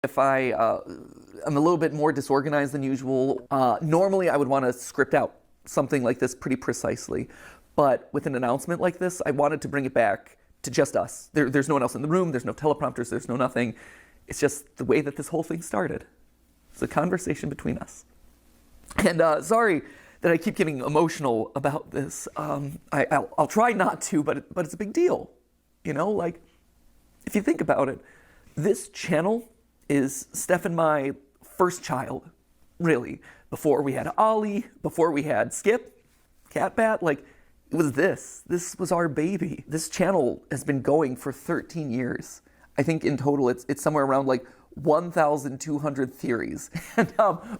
if I'm a little bit more disorganized than usual. Normally I would want to script out something like this pretty precisely, but with an announcement like this, I wanted to bring it back to just us. There's no one else in the room, there's no teleprompters, there's no nothing. It's just the way that this whole thing started. It's a conversation between us. And sorry that I keep getting emotional about this. I'll try not to, but it's a big deal. You know, like, if you think about it, this channel is Steph and my first child, really. Before we had Ollie, before we had Skip, Catbat, like, it was this. This was our baby. This channel has been going for 13 years. I think in total it's somewhere around like 1,200 theories, and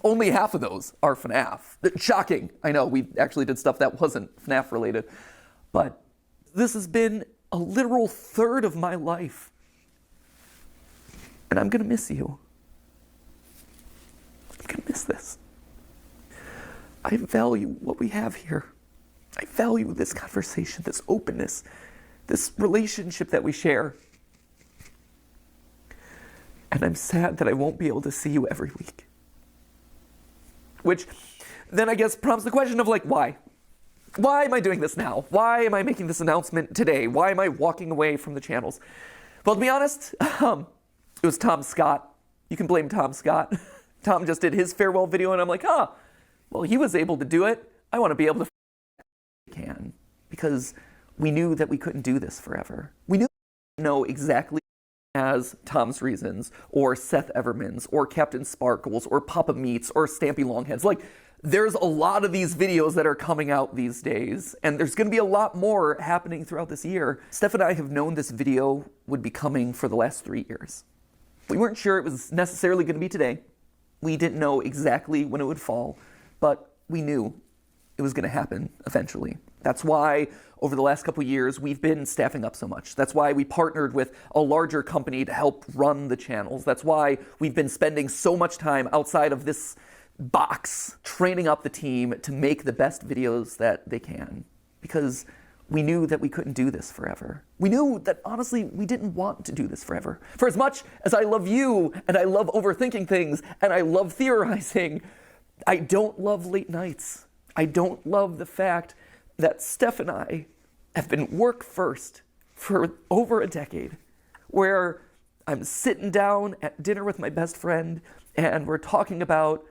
only half of those are FNAF. Shocking, I know, we actually did stuff that wasn't FNAF related, but this has been a literal third of my life, and I'm gonna miss you. I'm gonna miss this. I value what we have here. I value this conversation, this openness, this relationship that we share. And I'm sad that I won't be able to see you every week. Which then I guess prompts the question of like, why? Why am I doing this now? Why am I making this announcement today? Why am I walking away from the channels? Well, to be honest, it was Tom Scott. You can blame Tom Scott. Tom just did his farewell video and I'm like, well, he was able to do it. I want to be able to can, because we knew that we couldn't do this forever. We knew exactly as Tom's Reasons, or Seth Everman's, or Captain Sparkles, or Papa Meats, or Stampy Longheads. Like, there's a lot of these videos that are coming out these days, and there's gonna be a lot more happening throughout this year. Steph and I have known this video would be coming for the last 3 years. We weren't sure it was necessarily gonna be today. We didn't know exactly when it would fall, but we knew it was gonna happen eventually. That's why over the last couple years, we've been staffing up so much. That's why we partnered with a larger company to help run the channels. That's why we've been spending so much time outside of this box, training up the team to make the best videos that they can. Because we knew that we couldn't do this forever. We knew that, honestly, we didn't want to do this forever. For as much as I love you, and I love overthinking things, and I love theorizing, I don't love late nights. I don't love the fact that Steph and I have been work first for over a decade, where I'm sitting down at dinner with my best friend and we're talking about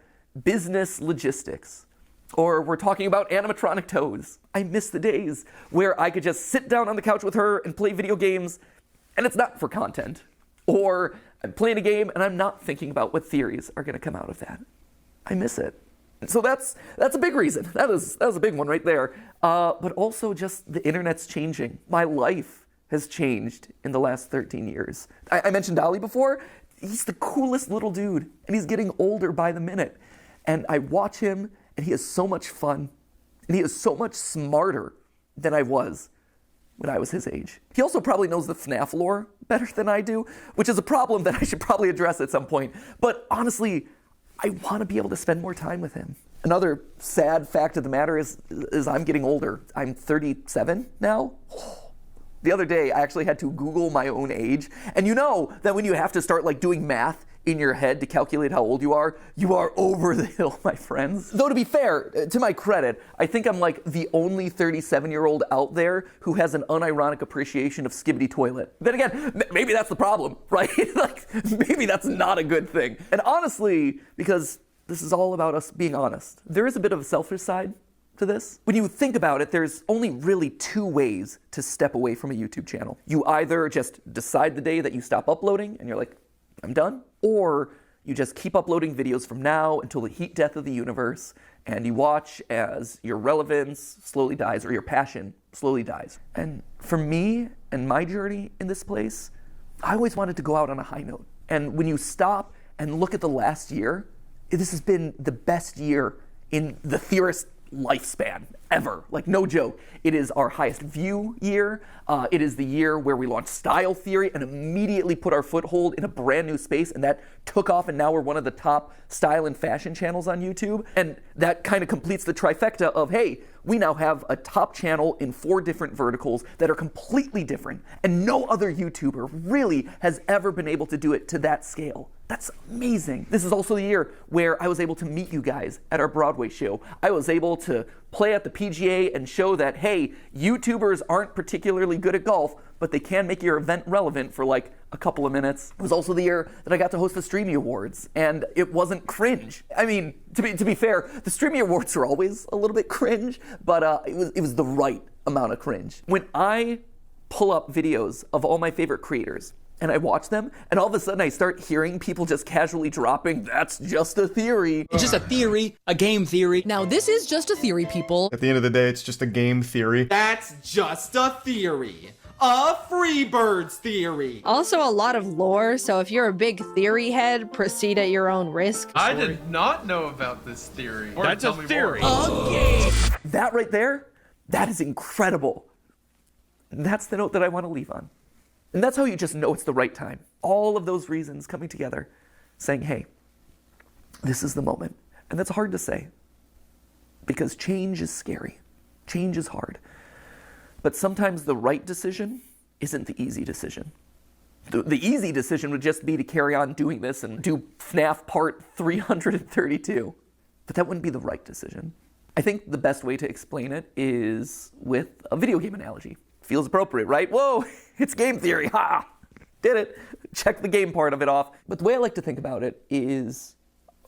business logistics, or we're talking about animatronic toes. I miss the days where I could just sit down on the couch with her and play video games, and it's not for content. Or I'm playing a game and I'm not thinking about what theories are gonna come out of that. I miss it. So that's a big reason. That was a big one right there. But also just the internet's changing. My life has changed in the last 13 years. I mentioned Ollie before. He's the coolest little dude, and he's getting older by the minute. And I watch him, and he has so much fun, and he is so much smarter than I was when I was his age. He also probably knows the FNAF lore better than I do, which is a problem that I should probably address at some point. But honestly, I want to be able to spend more time with him. Another sad fact of the matter is I'm getting older. I'm 37 now. The other day, I actually had to Google my own age. And you know that when you have to start like doing math in your head to calculate how old you are over the hill, my friends. Though to be fair, to my credit, I think I'm like the only 37-year-old out there who has an unironic appreciation of Skibbity Toilet. Then again, maybe that's the problem, right? Like, maybe that's not a good thing. And honestly, because this is all about us being honest, there is a bit of a selfish side to this. When you think about it, there's only really 2 ways to step away from a YouTube channel. You either just decide the day that you stop uploading and you're like, I'm done, or you just keep uploading videos from now until the heat death of the universe, and you watch as your relevance slowly dies or your passion slowly dies. And for me and my journey in this place, I always wanted to go out on a high note. And when you stop and look at the last year, this has been the best year in the theorist lifespan ever. Like, no joke. It is our highest view year. It is the year where we launched Style Theory and immediately put our foothold in a brand new space, and that took off, and now we're one of the top style and fashion channels on YouTube. And that kind of completes the trifecta of, hey, we now have a top channel in 4 different verticals that are completely different, and no other YouTuber really has ever been able to do it to that scale. That's amazing. This is also the year where I was able to meet you guys at our Broadway show. I was able to play at the PGA and show that, hey, YouTubers aren't particularly good at golf, but they can make your event relevant for like a couple of minutes. It was also the year that I got to host the Streamy Awards, and it wasn't cringe. I mean, to be fair, the Streamy Awards are always a little bit cringe, but it was the right amount of cringe. When I pull up videos of all my favorite creators, and I watch them, and all of a sudden I start hearing people just casually dropping, "That's just a theory." It's just a theory, a game theory. Now this is just a theory, people. At the end of the day, it's just a game theory. That's just a theory. A Freebirds theory. Also a lot of lore, so if you're a big theory head, proceed at your own risk. I did not know about this theory. That's a theory. That right there, that is incredible. That's the note that I want to leave on. And that's how you just know it's the right time. All of those reasons coming together, saying, hey, this is the moment. And that's hard to say, because change is scary. Change is hard. But sometimes the right decision isn't the easy decision. The easy decision would just be to carry on doing this and do FNAF Part 332. But that wouldn't be the right decision. I think the best way to explain it is with a video game analogy. Feels appropriate, right? Whoa, it's game theory, ha! Did it. Check the game part of it off. But the way I like to think about it is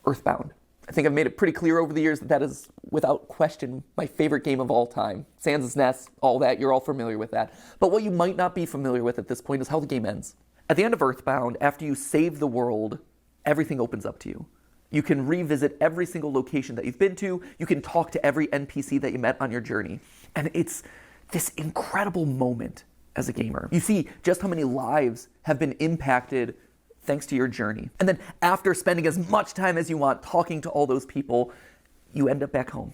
Earthbound. I think I've made it pretty clear over the years that that is, without question, my favorite game of all time. Sans Nest, all that, you're all familiar with that. But what you might not be familiar with at this point is how the game ends. At the end of Earthbound, after you save the world, everything opens up to you. You can revisit every single location that you've been to. You can talk to every NPC that you met on your journey. And it's this incredible moment as a gamer. You see just how many lives have been impacted thanks to your journey. And then after spending as much time as you want talking to all those people, you end up back home.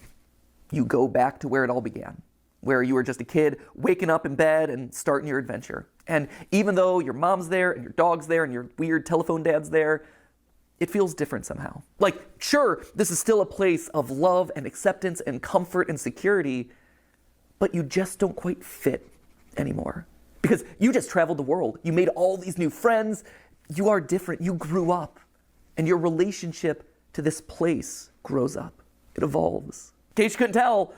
You go back to where it all began, where you were just a kid waking up in bed and starting your adventure. And even though your mom's there and your dog's there and your weird telephone dad's there, it feels different somehow. Like, sure, this is still a place of love and acceptance and comfort and security, but you just don't quite fit anymore. Because you just traveled the world. You made all these new friends. You are different. You grew up. And your relationship to this place grows up. It evolves. In case you couldn't tell,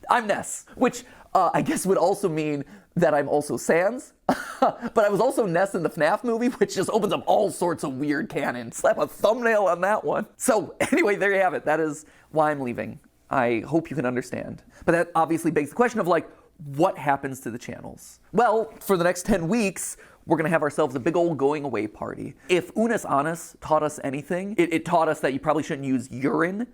I'm Ness, which I guess would also mean that I'm also Sans. But I was also Ness in the FNAF movie, which just opens up all sorts of weird canon. Slap a thumbnail on that one. So anyway, there you have it. That is why I'm leaving. I hope you can understand. But that obviously begs the question of like, what happens to the channels? Well, for the next 10 weeks, we're gonna have ourselves a big old going away party. If Unis Annus taught us anything, it taught us that you probably shouldn't use urine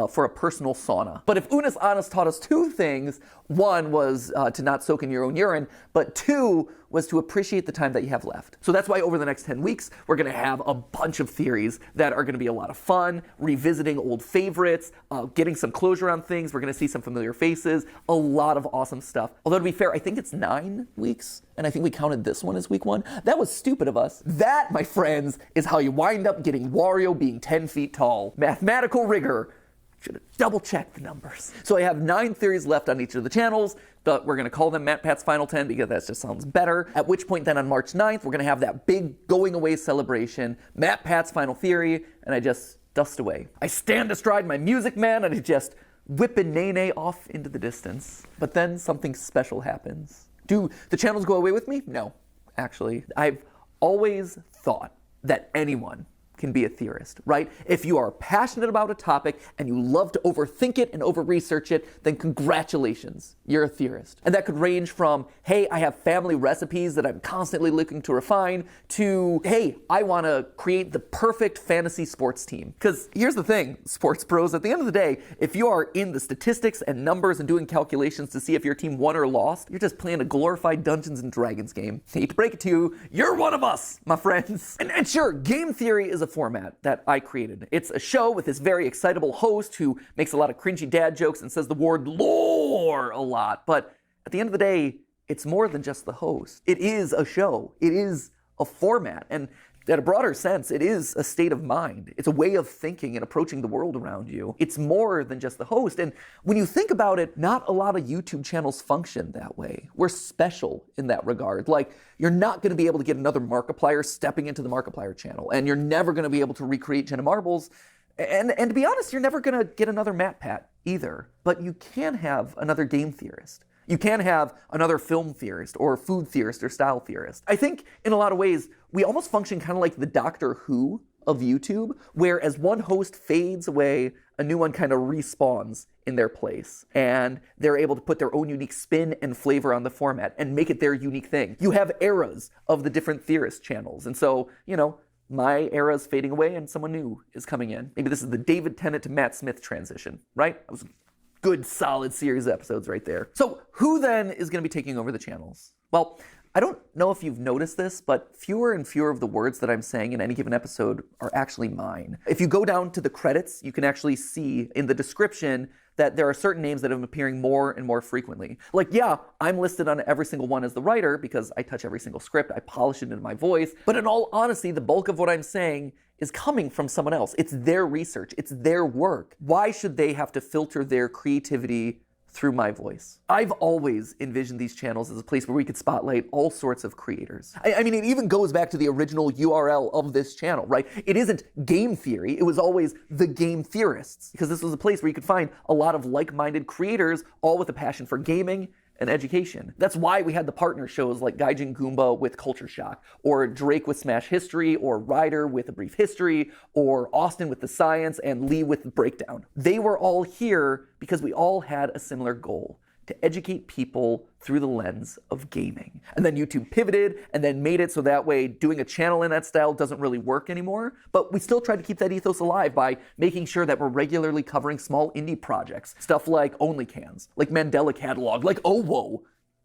for a personal sauna. But if Unis Annus taught us two things, one was to not soak in your own urine, but two was to appreciate the time that you have left. So that's why over the next 10 weeks, we're gonna have a bunch of theories that are gonna be a lot of fun, revisiting old favorites, getting some closure on things. We're gonna see some familiar faces, a lot of awesome stuff. Although to be fair, I think it's 9 weeks, and I think we counted this one as week 1. That was stupid of us. That, my friends, is how you wind up getting Wario being 10 feet tall. Mathematical rigor. Should have double-checked the numbers. So I have 9 theories left on each of the channels, but we're gonna call them MatPat's Final 10 because that just sounds better. At which point then on March 9th, we're gonna have that big going away celebration, MatPat's Final Theory, and I just dust away. I stand astride my Music Man and I just whip a nay-nay off into the distance. But then something special happens. Do the channels go away with me? No, actually. I've always thought that anyone can be a theorist, right? If you are passionate about a topic and you love to overthink it and over-research it, then congratulations, you're a theorist. And that could range from, hey, I have family recipes that I'm constantly looking to refine, to, hey, I want to create the perfect fantasy sports team. Because here's the thing, sports pros, at the end of the day, if you are in the statistics and numbers and doing calculations to see if your team won or lost, you're just playing a glorified Dungeons and Dragons game. Hate to break it to you, you're one of us, my friends. And sure, game theory is a format that I created. It's a show with this very excitable host who makes a lot of cringy dad jokes and says the word lore a lot. But at the end of the day, it's more than just the host. It is a show. It is a format. And In a broader sense, it is a state of mind. It's a way of thinking and approaching the world around you. It's more than just the host. And when you think about it, not a lot of YouTube channels function that way. We're special in that regard. Like, you're not going to be able to get another Markiplier stepping into the Markiplier channel. And you're never going to be able to recreate Jenna Marbles. And to be honest, you're never going to get another matpat either. But you can have another game theorist. You can have another film theorist or food theorist or style theorist. I think in a lot of ways, we almost function kind of like the Doctor Who of YouTube, where as one host fades away, a new one kind of respawns in their place. And they're able to put their own unique spin and flavor on the format and make it their unique thing. You have eras of the different theorist channels. And so, my era is fading away and someone new is coming in. Maybe this is the David Tennant to Matt Smith transition, right? That was good, solid series of episodes right there. So who then is going to be taking over the channels? Well, I don't know if you've noticed this, but fewer and fewer of the words that I'm saying in any given episode are actually mine. If you go down to the credits, you can actually see in the description that there are certain names that have been appearing more and more frequently. Like, yeah, I'm listed on every single one as the writer because I touch every single script, I polish it into my voice, but in all honesty, the bulk of what I'm saying is coming from someone else. It's their research, it's their work. Why should they have to filter their creativity through my voice? I've always envisioned these channels as a place where we could spotlight all sorts of creators. I mean, it even goes back to the original URL of this channel, right? It isn't game theory, it was always the game theorists, because this was a place where you could find a lot of like-minded creators, all with a passion for gaming and education. That's why we had the partner shows like Gaijin Goomba with Culture Shock, or Drake with Smash History, or Ryder with A Brief History, or Austin with The Science, and Lee with Breakdown. They were all here because we all had a similar goal: to educate people through the lens of gaming. And then YouTube pivoted and then made it so that way doing a channel in that style doesn't really work anymore. But we still try to keep that ethos alive by making sure that we're regularly covering small indie projects. Stuff like OnlyCans, like Mandela Catalog, like OWO.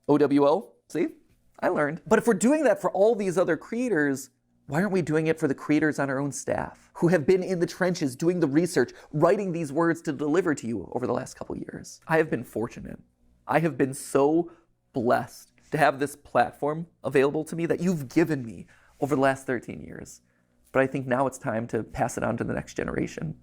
OWO? See? I learned. But if we're doing that for all these other creators, why aren't we doing it for the creators on our own staff who have been in the trenches doing the research, writing these words to deliver to you over the last couple years? I have been fortunate. I have been so blessed to have this platform available to me that you've given me over the last 13 years. But I think now it's time to pass it on to the next generation.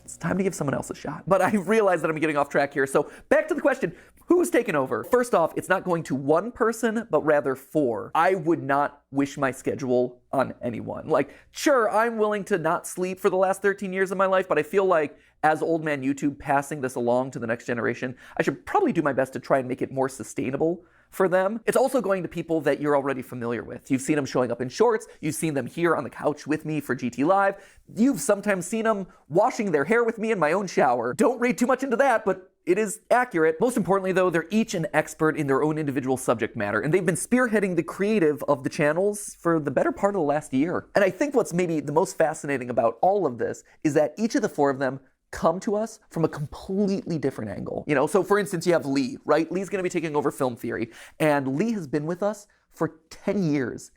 It's time to give someone else a shot. But I realize that I'm getting off track here. So back to the question, who's taking over? First off, it's not going to one person, but rather 4. I would not wish my schedule on anyone. Like, sure, I'm willing to not sleep for the last 13 years of my life, but I feel like as Old Man YouTube passing this along to the next generation, I should probably do my best to try and make it more sustainable for them. It's also going to people that you're already familiar with. You've seen them showing up in shorts. You've seen them here on the couch with me for GT Live. You've sometimes seen them washing their hair with me in my own shower. Don't read too much into that, but it is accurate. Most importantly, though, they're each an expert in their own individual subject matter, and they've been spearheading the creative of the channels for the better part of the last year. And I think what's maybe the most fascinating about all of this is that each of the 4 of them come to us from a completely different angle. So for instance, you have Lee, right? Lee's gonna be taking over film theory, and Lee has been with us for 10 years.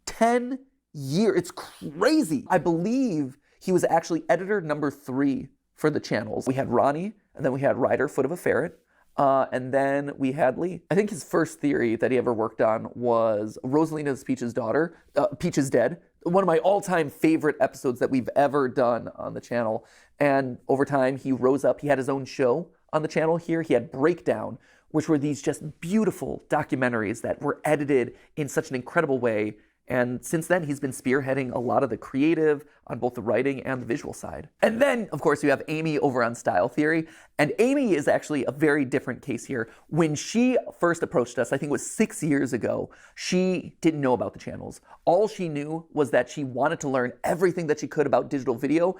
10 years, it's crazy. I believe he was actually editor number 3 for the channels. We had Ronnie, and then we had Ryder, Foot of a Ferret, and then we had Lee. I think his first theory that he ever worked on was Rosalina's Peach's daughter, Peach is Dead. One of my all-time favorite episodes that we've ever done on the channel. And over time, he rose up. He had his own show on the channel here. He had Breakdown, which were these just beautiful documentaries that were edited in such an incredible way. And since then, he's been spearheading a lot of the creative on both the writing and the visual side. And then, of course, you have Amy over on Style Theory. And Amy is actually a very different case here. When she first approached us, I think it was 6 years ago, she didn't know about the channels. All she knew was that she wanted to learn everything that she could about digital video